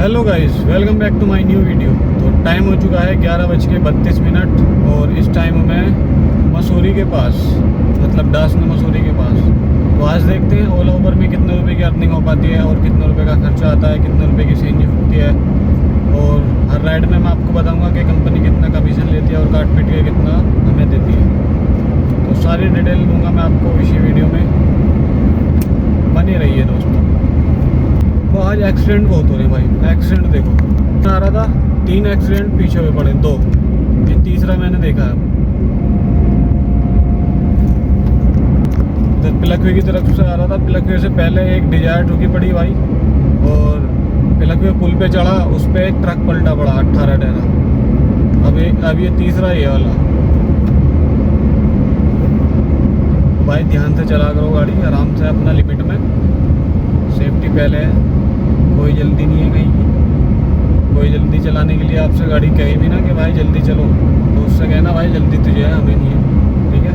Hello guys, welcome back to my new video. तो time हो चुका है 11:32 और इस टाइम में मसूरी के पास, मतलब डासन मसूरी के पास। तो आज देखते हैं ओला उबर में कितने रुपए की अर्निंग हो पाती है और कितने रुपए का खर्चा आता है, कितने रुपए की सीएनजी होती है। और हर राइड में मैं आपको बताऊंगा कि कंपनी कितना कमीशन लेती है और काट पीट के कितना हमें देती है। तो सारी डिटेल दूंगा मैं आपको इसी वीडियो में, बनी रही है दोस्तों। तो आज एक्सीडेंट बहुत हो रहे हैं भाई। एक्सीडेंट देखो, आ रहा था 3 एक्सीडेंट पीछे हुए पड़े, 2, ये तीसरा मैंने देखा है। इधर पिलखवे की तरफ से आ रहा था, पिलखवे से पहले एक डिजायर ठुकी पड़ी भाई, और पिलखवे पुल पे चढ़ा, उस पर एक ट्रक पलटा पड़ा 18 टायरा। अब ये तीसरा ये वाला। भाई ध्यान से चला करो गाड़ी, आराम से, अपना लिमिट में, सेफ्टी पहले है। कोई जल्दी नहीं है कहीं की। कोई जल्दी चलाने के लिए आपसे गाड़ी कहे भी ना कि भाई जल्दी चलो, तो उससे कहना भाई जल्दी तुझे है, हमें नहीं है, ठीक है।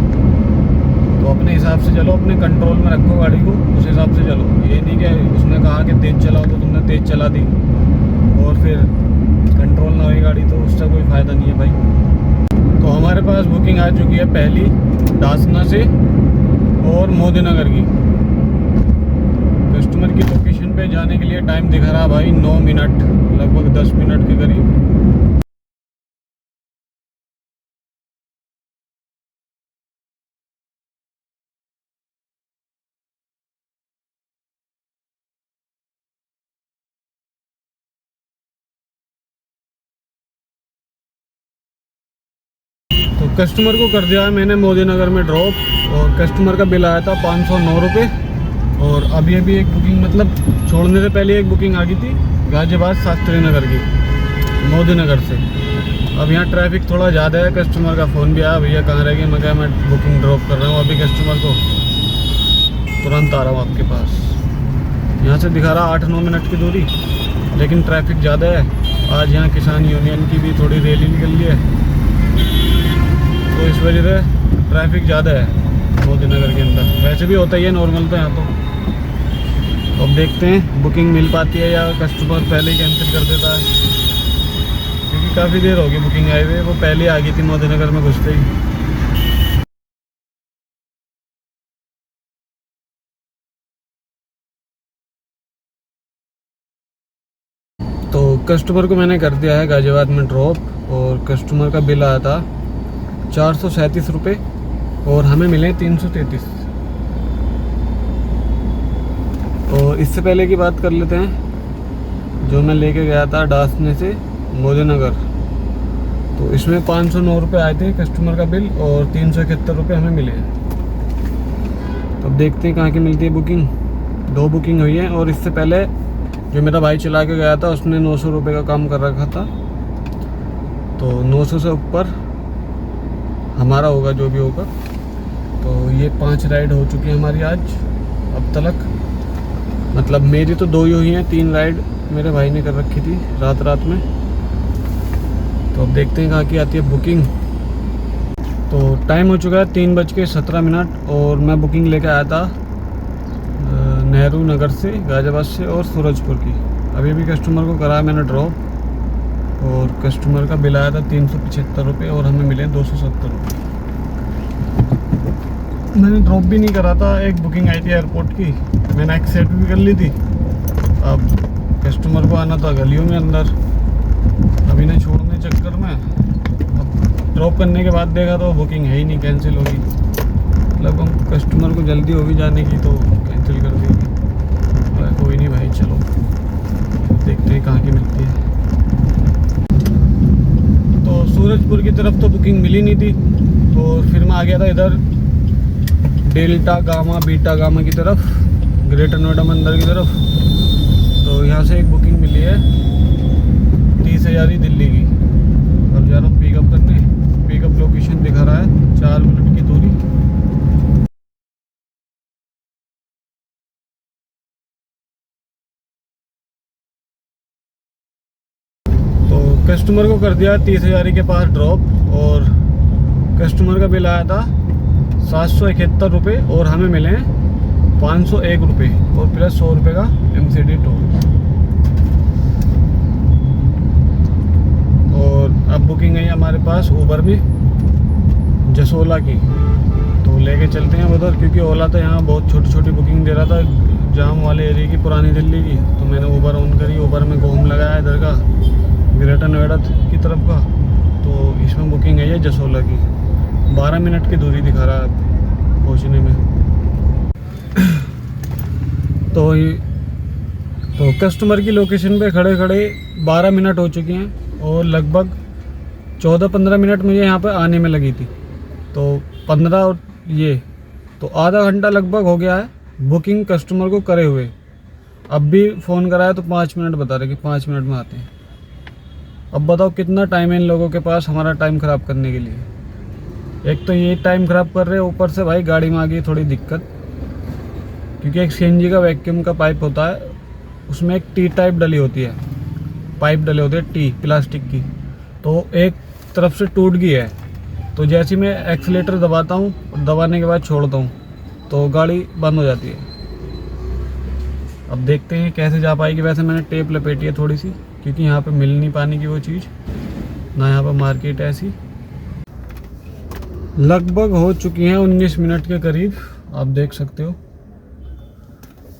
तो अपने हिसाब से चलो, अपने कंट्रोल में रखो गाड़ी को, उस हिसाब से चलो। ये नहीं कि उसने कहा कि तेज़ चलाओ तो तुमने तेज़ चला दी और फिर कंट्रोल ना हुई गाड़ी, तो उससे कोई फ़ायदा नहीं है भाई। तो हमारे पास बुकिंग आ चुकी है पहली डासना से और मोदीनगर की। कस्टमर की लोकेशन पे जाने के लिए टाइम दिखा रहा भाई 9 मिनट, लगभग 10 मिनट के करीब। तो कस्टमर को कर दिया है मैंने मोदीनगर में ड्रॉप, और कस्टमर का बिल आया था 509 रुपये। और अभी एक बुकिंग, मतलब छोड़ने से पहले एक बुकिंग आ गई थी गाजियाबाद शास्त्री नगर की, मोदीनगर से। अब यहाँ ट्रैफिक थोड़ा ज़्यादा है, कस्टमर का फ़ोन भी आया, भैया कहाँ रह गए। मैं कहा मैं बुकिंग ड्रॉप कर रहा हूँ अभी, कस्टमर को तुरंत आ रहा हूँ आपके पास। यहाँ से दिखा रहा 8-9 मिनट की दूरी, लेकिन ट्रैफिक ज़्यादा है। आज यहाँ किसान यूनियन की भी थोड़ी रैली निकल रही है, तो इस वजह से ट्रैफिक ज़्यादा है मोदीनगर के अंदर। वैसे भी होता ही है नॉर्मल तो यहाँ तो। अब देखते हैं बुकिंग मिल पाती है या कस्टमर पहले ही कैंसिल कर देता है, क्योंकि काफ़ी देर हो गई बुकिंग आए हुए। वो पहले आ गई थी मोदीनगर में घुसते ही। तो कस्टमर को मैंने कर दिया है गाजियाबाद में ड्रॉप, और कस्टमर का बिल आया था 437 रुपये और हमें मिले 333। और इससे पहले की बात कर लेते हैं, जो मैं लेके गया था डासने से मोदीनगर, तो इसमें 509 रुपये आए थे कस्टमर का बिल और 371 रुपये हमें मिले। तो अब देखते हैं कहाँ की मिलती है बुकिंग। 2 बुकिंग हुई है, और इससे पहले जो मेरा भाई चला के गया था उसने 900 रुपये का काम कर रखा था। तो 900 से ऊपर हमारा होगा जो भी होगा। तो ये 5 राइड हो चुकी है हमारी आज अब तक। मतलब मेरी तो 2 ही हुई हैं, 3 राइड मेरे भाई ने कर रखी थी रात में। तो अब देखते हैं कहाँ की आती है बुकिंग। तो टाइम हो चुका है 3:17 और मैं बुकिंग लेकर आया था नेहरू नगर से, गाजियाबाद से और सूरजपुर की। अभी कस्टमर को कराया मैंने ड्रॉप, और कस्टमर का बिल आया था 375 रुपये और हमें मिले 270 रुपये। मैंने ड्रॉप भी नहीं करा था, एक बुकिंग आई थी एयरपोर्ट की, मैंने एक्सेप्ट भी कर ली थी। अब कस्टमर को आना था गलियों में अंदर, अभी नहीं छोड़ने चक्कर में। अब ड्रॉप करने के बाद देखा तो बुकिंग है ही नहीं, कैंसिल होगी। मतलब हम कस्टमर को जल्दी होगी जाने की तो कैंसिल कर देगी। कोई नहीं भाई, चलो देखते हैं कहाँ की मिलती है। तो सूरजपुर की तरफ तो बुकिंग मिली नहीं थी, और फिर मैं आ गया था इधर डेल्टा गामा बीटा गामा की तरफ, ग्रेटर नोएडा मंदिर की तरफ। तो यहाँ से एक बुकिंग मिली है 30,000 दिल्ली की। अब जा रहा हूँ पिकअप करने। पिकअप लोकेशन दिखा रहा है 4 मिनट की दूरी। तो कस्टमर को कर दिया 30,000 के पास ड्रॉप, और कस्टमर का बिल आया था 771 रुपये और हमें मिले 501 रुपये और प्लस 100 रुपये का MCD टोल। पास ऊबर में जसोला की, तो लेके चलते हैं उधर, क्योंकि ओला तो यहाँ बहुत छोटी छोटी बुकिंग दे रहा था जाम वाले एरिया की, पुरानी दिल्ली की। तो मैंने ऊबर ऑन करी, ऊबर में घूम लगाया इधर का ग्रेटर नोएडा की तरफ का। तो इसमें बुकिंग है ये जसोला की, 12 मिनट की दूरी दिखा रहा है पहुँचने में। तो कस्टमर की लोकेशन पे खड़े खड़े 12 मिनट हो चुके हैं और लगभग 14-15 मिनट मुझे यहाँ पे आने में लगी थी। तो 15 और ये तो आधा घंटा लगभग हो गया है बुकिंग कस्टमर को करे हुए। अब भी फ़ोन कराया तो 5 मिनट बता रहे कि 5 मिनट में आते हैं। अब बताओ कितना टाइम है इन लोगों के पास हमारा टाइम ख़राब करने के लिए। एक तो ये टाइम ख़राब कर रहे हैं, ऊपर से भाई गाड़ी में आ गई थोड़ी दिक्कत, क्योंकि एक सीएनजी का वैक्यूम का पाइप होता है, उसमें एक टी टाइप डली होती है, पाइप डले होते हैं टी प्लास्टिक की, तो एक तरफ से टूट गई है। तो जैसे ही मैं एक्सीलेटर दबाता हूँ, दबाने के बाद छोड़ता हूँ तो गाड़ी बंद हो जाती है। अब देखते हैं कैसे जा पाएगी। वैसे मैंने टेप लपेटी है थोड़ी सी, क्योंकि यहाँ पे मिल नहीं पाने की वो चीज़, ना यहाँ पे मार्केट है ऐसी। लगभग हो चुकी हैं 19 मिनट के करीब, आप देख सकते हो।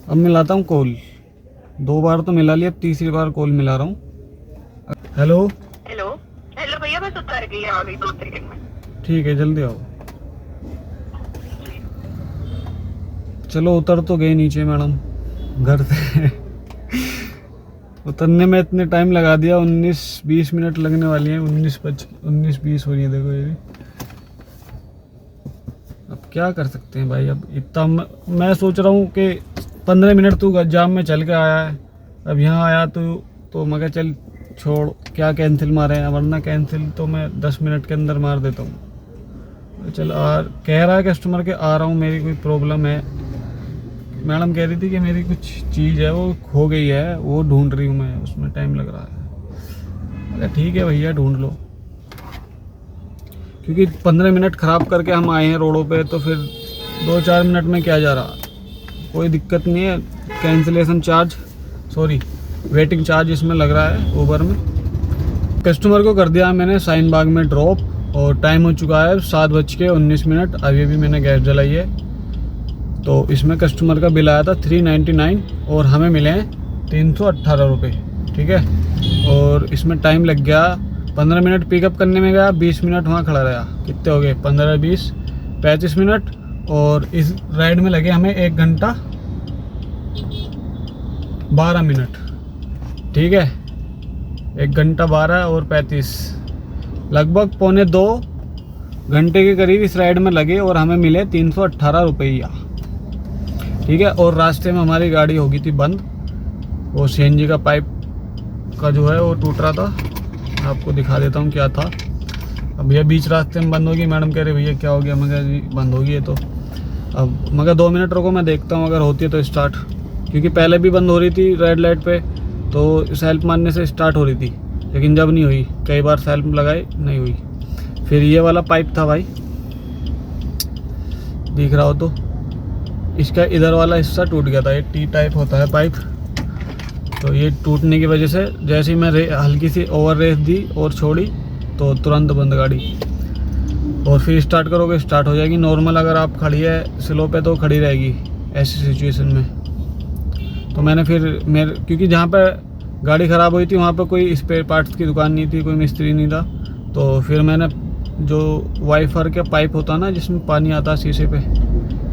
अब मिलाता हूँ कॉल, 2 बार तो मिला लिया, अब तीसरी बार कॉल मिला रहा हूँ। हेलो हेलो हेलो भैया, बस उतर गई, आ गई 2 सेकंड में। ठीक है, जल्दी आओ। चलो उतर तो गए नीचे मैडम घर से। उतरने में इतने टाइम लगा दिया, 19-20 मिनट लगने वाली हैं। 19-20 हो रही है, देखो ये भी। अब क्या कर सकते हैं भाई। अब इतना मैं सोच रहा हूँ कि 15 मिनट तू जाम में चल के आया है, अब यहाँ आया तो मगर चल छोड़, क्या कैंसिल मारे हैं, वरना कैंसिल तो मैं 10 मिनट के अंदर मार देता हूँ। चल कह रहा है कस्टमर के आ रहा हूँ, मेरी कोई प्रॉब्लम है। मैडम कह रही थी कि मेरी कुछ चीज़ है वो खो गई है, वो ढूंढ रही हूँ मैं, उसमें टाइम लग रहा है। अरे ठीक है भैया, ढूंढ लो, क्योंकि 15 मिनट ख़राब करके हम आए हैं रोडों पे, तो फिर 2-4 मिनट में क्या जा रहा। कोई दिक्कत नहीं है। Cancellation charge, sorry waiting charge इसमें लग रहा है ऊबर में। कस्टमर को कर दिया मैंने साइन बाग में ड्रॉप, और टाइम हो चुका है 7:19। अभी भी मैंने गैस जलाई है। तो इसमें कस्टमर का बिल आया था 399 और हमें मिले हैं 318 रुपये, ठीक है। और इसमें टाइम लग गया 15 मिनट पिकअप करने में गया, 20 मिनट वहाँ खड़ा रहा। कितने हो गए, 15, 20, 35 मिनट। और इस राइड में लगे हमें 1 घंटा 12 मिनट, ठीक है। 1 घंटा 12 और 35, लगभग 1.25-2 घंटे के करीब इस राइड में लगे, और हमें मिले 318 रुपया, ठीक है। और रास्ते में हमारी गाड़ी हो गई थी बंद, वो सीएनजी का पाइप का जो है वो टूट रहा था। आपको दिखा देता हूँ क्या था। अब भैया बीच रास्ते में बंद होगी। मैडम कह रहे भैया क्या हो गया, मगर जी बंद होगी है। तो अब मगर 2 मिनट रुको, मैं देखता हूँ अगर होती है तो स्टार्ट, क्योंकि पहले भी बंद हो रही थी रेड लाइट पे, तो सेल्फ मारने से स्टार्ट हो रही थी, लेकिन जब नहीं हुई, कई बार सेल्फ लगाई नहीं हुई। फिर ये वाला पाइप था भाई, दिख रहा हो तो, इसका इधर वाला हिस्सा टूट गया था। ये टी टाइप होता है पाइप, तो ये टूटने की वजह से जैसे ही मैं हल्की सी ओवर रेस दी और छोड़ी तो तुरंत बंद गाड़ी। और फिर स्टार्ट करोगे स्टार्ट हो जाएगी नॉर्मल। अगर आप खड़ी है स्लो पे तो खड़ी रहेगी ऐसी सिचुएशन में। तो मैंने फिर क्योंकि जहाँ पे गाड़ी ख़राब हुई थी वहाँ पे कोई स्पेयर पार्ट्स की दुकान नहीं थी, कोई मिस्त्री नहीं था। तो फिर मैंने जो वाइफर का पाइप होता है ना जिसमें पानी आता है शीशे पे,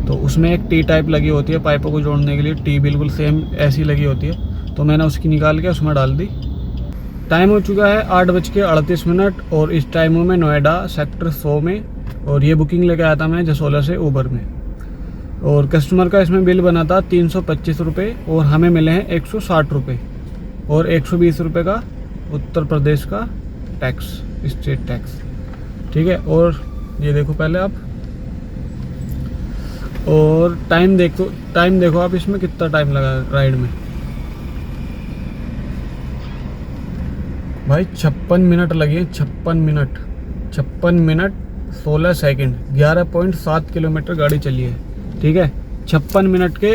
तो उसमें एक टी टाइप लगी होती है पाइपों को जोड़ने के लिए, टी बिल्कुल सेम ऐसी लगी होती है। तो मैंने उसकी निकाल के उसमें डाल दी। टाइम हो चुका है 8:38 और इस टाइम में नोएडा सेक्टर 100 में, और ये बुकिंग लेके आया था मैं जसोला से ऊबर में। और कस्टमर का इसमें बिल बना था 325 रुपये, और हमें मिले हैं 160 रुपये और 120 रुपये का उत्तर प्रदेश का टैक्स, स्टेट टैक्स, ठीक है। और ये देखो पहले आप, और टाइम देखो आप इसमें कितना टाइम लगा राइड में भाई। 56 मिनट लगे, 56 मिनट 16 सेकंड, 11.7 किलोमीटर गाड़ी चली है, ठीक है। 56 मिनट के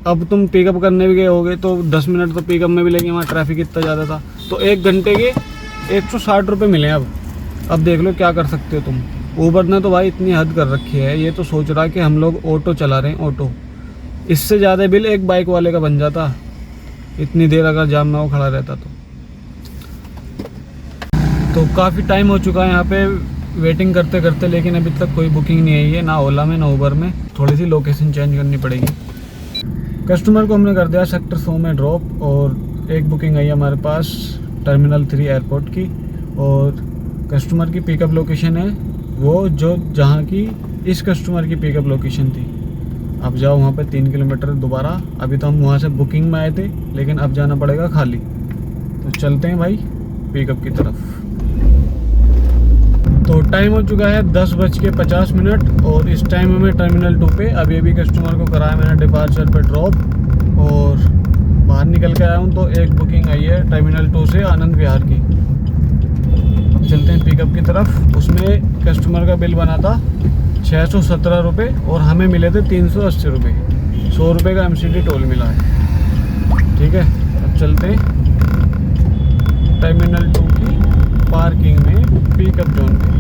अब तुम पिकअप करने भी गए होगे तो 10 मिनट तो पिकअप में भी लगे, वहाँ ट्रैफिक इतना ज़्यादा था। तो 1 घंटे के 160 रुपये मिले अब देख लो क्या कर सकते हो तुम। ऊबर ने तो भाई इतनी हद कर रखी है, ये तो सोच रहा है कि हम लोग ऑटो चला रहे हैं ऑटो। इससे ज़्यादा बिल एक बाइक वाले का बन जाता इतनी देर अगर जाम में वो खड़ा रहता तो काफ़ी टाइम हो चुका है यहाँ पे वेटिंग करते करते, लेकिन अभी तक कोई बुकिंग नहीं आई है, ना ओला में ना ऊबर में। थोड़ी सी लोकेशन चेंज करनी पड़ेगी। कस्टमर को हमने कर दिया सेक्टर 100 में ड्रॉप, और एक बुकिंग आई हमारे पास टर्मिनल 3 एयरपोर्ट की, और कस्टमर की पिकअप लोकेशन है वो जो जहाँ की इस कस्टमर की पिकअप लोकेशन थी। अब जाओ वहाँ पे 3 किलोमीटर दोबारा। अभी तो हम वहाँ से बुकिंग में आए थे, लेकिन अब जाना पड़ेगा खाली। तो चलते हैं भाई पिकअप की तरफ। तो टाइम हो चुका है 10:50 और इस टाइम में टर्मिनल 2 पे अभी कस्टमर को कराया मैंने डिपार्चर पे ड्रॉप, और बाहर निकल के आया हूँ तो एक बुकिंग आई है टर्मिनल 2 से आनंद विहार की। अब चलते हैं पिकअप की तरफ। उसमें कस्टमर का बिल बना था 617 रुपये और हमें मिले थे 380 रुपये। 100 रुपये का MCD टोल मिला है। ठीक है, अब चलते हैं टर्मिनल 2 की पार्किंग में पिकअप जोन पे।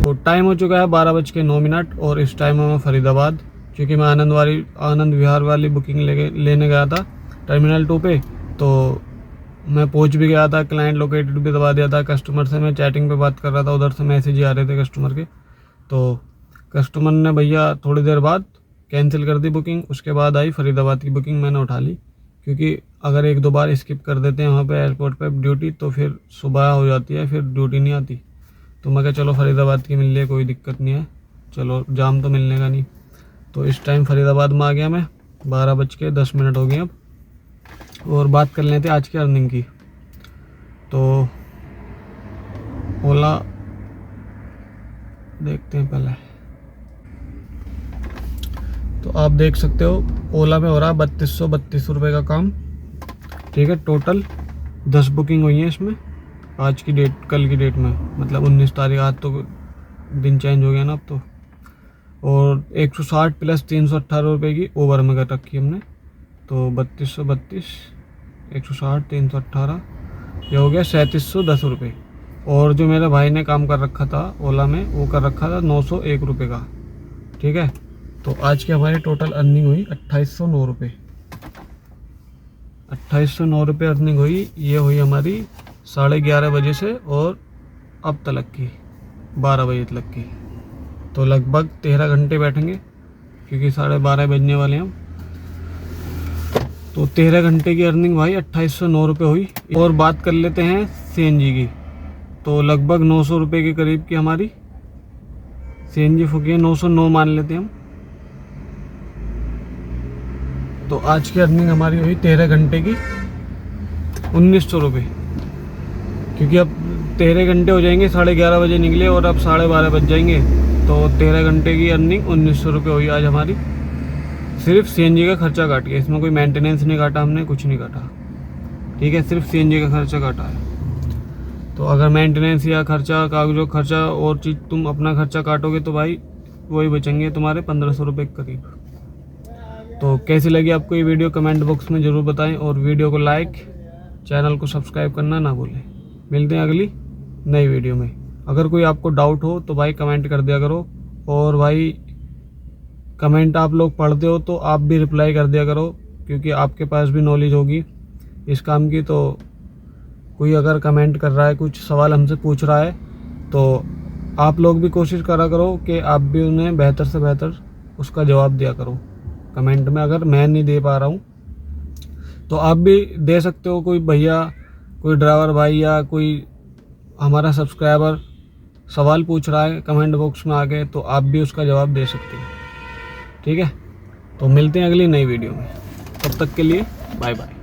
तो टाइम हो चुका है 12:09 और इस टाइम में मैं फरीदाबाद, क्योंकि मैं आनंद विहार वाली बुकिंग लेने गया था टर्मिनल 2 पे। तो मैं पहुंच भी गया था, क्लाइंट लोकेटेड भी दबा दिया था। कस्टमर से मैं चैटिंग पे बात कर रहा था, उधर से मैसेज आ रहे थे कस्टमर के। तो कस्टमर ने भैया थोड़ी देर बाद कैंसिल कर दी बुकिंग। उसके बाद आई फरीदाबाद की बुकिंग, मैंने उठा ली, क्योंकि अगर 1-2 बार स्किप कर देते हैं वहाँ पे एयरपोर्ट पे ड्यूटी तो फिर सुबह हो जाती है, फिर ड्यूटी नहीं आती। तो मैं कहा चलो फरीदाबाद की मिल लिए, कोई दिक्कत नहीं है, चलो जाम तो मिलने का नहीं। तो इस टाइम फरीदाबाद में आ गया मैं। 12:10 हो गए अब, और बात कर लेते आज की अर्निंग की। तो ओला देखते हैं पहले। तो आप देख सकते हो ओला में हो रहा 3232 रुपये का काम। ठीक है, टोटल 10 बुकिंग हुई है इसमें आज की डेट, कल की डेट में, मतलब 19 तारीख। आज तो दिन चेंज हो गया ना अब तो। और 160 प्लस 318 रुपये की ओवर में कर रखी हमने। तो 3232 160 318 ये हो गया 3710 रुपये। और जो मेरे भाई ने काम कर रखा था ओला में, वो कर रखा था 901 रुपये का। ठीक है, तो आज की हमारी टोटल अर्निंग हुई 2809 रुपये। 2809 रुपये अर्निंग हुई। ये हुई हमारी 11:30 बजे से और अब तक की 12 बजे तक की। तो लगभग 13 घंटे बैठेंगे, क्योंकि 12:30 बजने वाले हैं हम। तो 13 घंटे की अर्निंग भाई 2809 रुपये हुई। और बात कर लेते हैं CNG की। तो लगभग 900 रुपये के करीब की हमारी CNG फूकी है, 909 मान लेते हैं हम। तो आज की अर्निंग हमारी हुई 13 घंटे की 1900 रुपये, क्योंकि अब 13 घंटे हो जाएंगे। 11:30 बजे निकले और अब 12:30 बज जाएंगे। तो 13 घंटे की अर्निंग 1900 रुपये हुई आज हमारी, सिर्फ CNG का खर्चा काट के। इसमें कोई मेंटेनेंस नहीं काटा हमने, कुछ नहीं काटा। ठीक है, सिर्फ CNG का खर्चा काटा है। तो अगर मेंटेनेंस या खर्चा, कागजों खर्चा और चीज़ तुम अपना खर्चा काटोगे तो भाई वही बचेंगे तुम्हारे 1500 रुपये के करीब। तो कैसी लगी आपको ये वीडियो कमेंट बॉक्स में ज़रूर बताएं, और वीडियो को लाइक, चैनल को सब्सक्राइब करना ना भूलें। मिलते हैं अगली नई वीडियो में। अगर कोई आपको डाउट हो तो भाई कमेंट कर दिया करो, और भाई कमेंट आप लोग पढ़ते हो तो आप भी रिप्लाई कर दिया करो, क्योंकि आपके पास भी नॉलेज होगी इस काम की। तो कोई अगर कमेंट कर रहा है, कुछ सवाल हमसे पूछ रहा है, तो आप लोग भी कोशिश करा करो कि आप भी उन्हें बेहतर से बेहतर उसका जवाब दिया करो कमेंट में। अगर मैं नहीं दे पा रहा हूँ तो आप भी दे सकते हो। कोई भैया, कोई ड्राइवर भाई या कोई हमारा सब्सक्राइबर सवाल पूछ रहा है कमेंट बॉक्स में आके, तो आप भी उसका जवाब दे सकते हो। ठीक है, तो मिलते हैं अगली नई वीडियो में। तब तक के लिए बाय बाय।